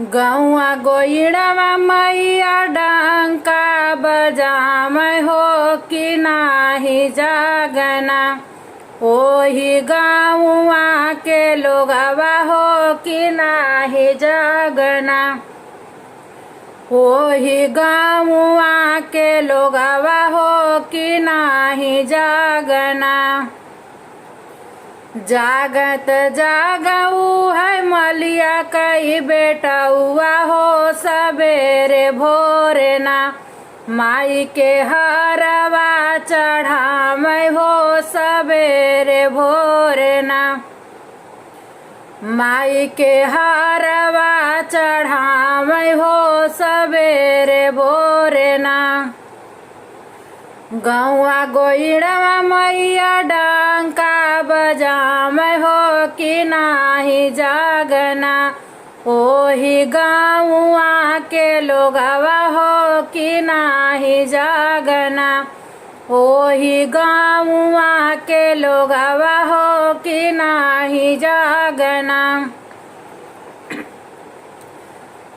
गौआ गोइड़वा मैया डंका बजामै हो कि नाही जागना। ओही गाँवा के लोगवा हो कि नाही जागना। ओही गाँवा के लोगवा हो कि नाही जागना। जागत जागऊ है मलिया कई बेटा हुआ हो सबेरे भोरे ना। माई के हरवा चढ़ामै हो सबेरे भोरे ना। माई के हरवा चढ़ामै हो सबेरे भोरे ना। गौआ गोइड़वा मैया डंका बजामै हो कि नाही जागना। ओही गाँवा के लोगवा हो कि नाही जागना। ओही गाँवा के लोगवा हो कि नाही जागना।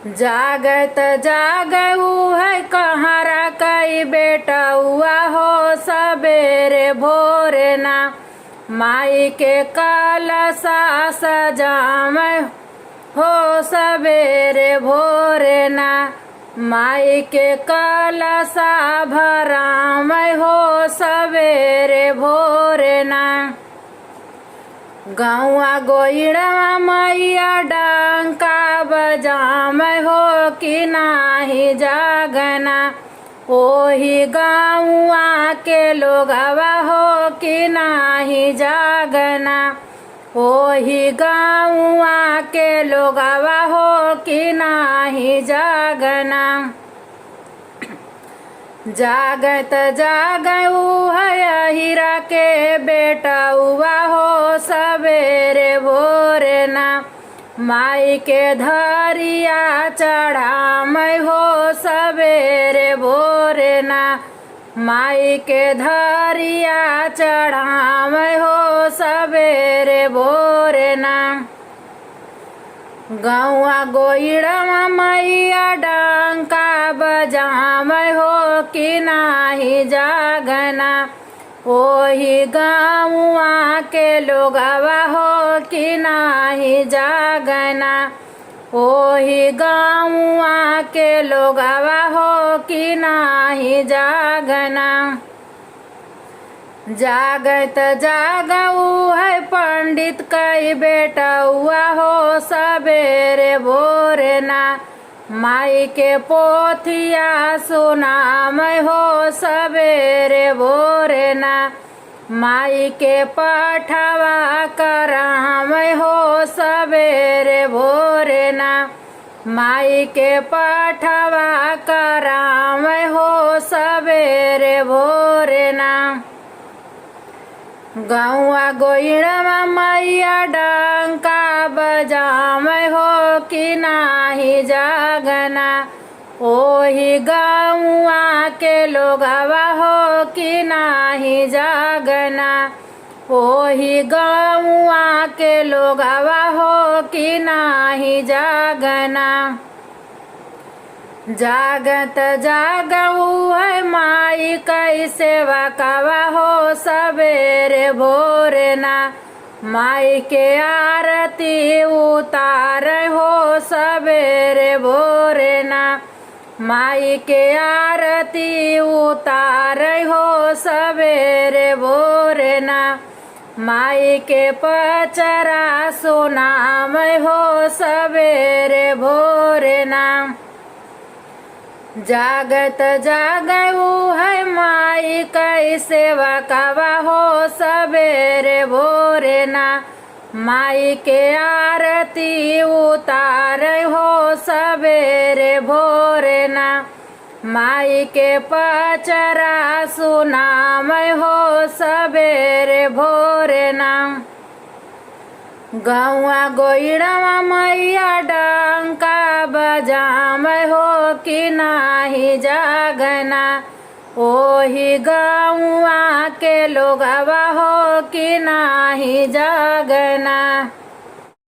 जागत जागऊ है कहरा कई बेटा हुआ हो सबेरे भोरे ना। माई के कलसा सजामै हो सबेरे भोरे ना। माई के कलसा भरामै हो सबेरे भोरे ना। गौआ गोइड़वा मैया डंका बजामै हो कि नाही जागना। ओही गाँवा के लोगवा हो कि नाही जागना। ओही गाँवा के लोगवा हो कि नाही जागना। जागत जागऊ है हीरा के बेटा हुआ हो सबेरे भोरे ना। माई के धरिया चढ़ामै हो सबेरे भोरे ना। माई के धरिया चढ़ामै हो सबेरे भोरे ना। गौआ गोइड़वा मैया डंका बजामै हो कि नाही जागना। ओही गाँवा के लोगवा हो कि नाही जागना। ओही गाँवा के लोगवा हो कि नाही जागना। जागत जागऊ है पंडित कई बेटा हुआ हो सबेरे भोरे ना। माई के पोथिया सुनामै हो सबेरे भोरे ना। माई के पठवा करामै हो सबेरे भोरे ना। माई के पठवा करामै हो सबेरे भोरे ना। गौआ गोइड़वा मैया डंका बजामै हो कि नाही जागना। ओही गाँवा के लोगवा हो कि नाही जागना। ओही गाँवा के लोगवा हो कि नाही जागना। जागत जागऊ है माई कई सेवा कवा हो सबेरे भोरे ना। माई के आरती उतार हो सबेरे भोरे ना। माई के आरती उतार हो सबेरे भोरे ना। माई के पचरा सुनामै हो सबेरे भोरे ना। जागत जागऊ है माई कई सेवा कवा हो सबेरे भोरे ना। माई के आरती उतार हो सबेरे भोरे ना। माई के पचरा सुनामै हो सबेरे भोरे ना। गौआ गोइड़वा मैया डंका बजामै हो कि नाही जागना। ओही गाँवा के लोगवा हो कि नाही जागना।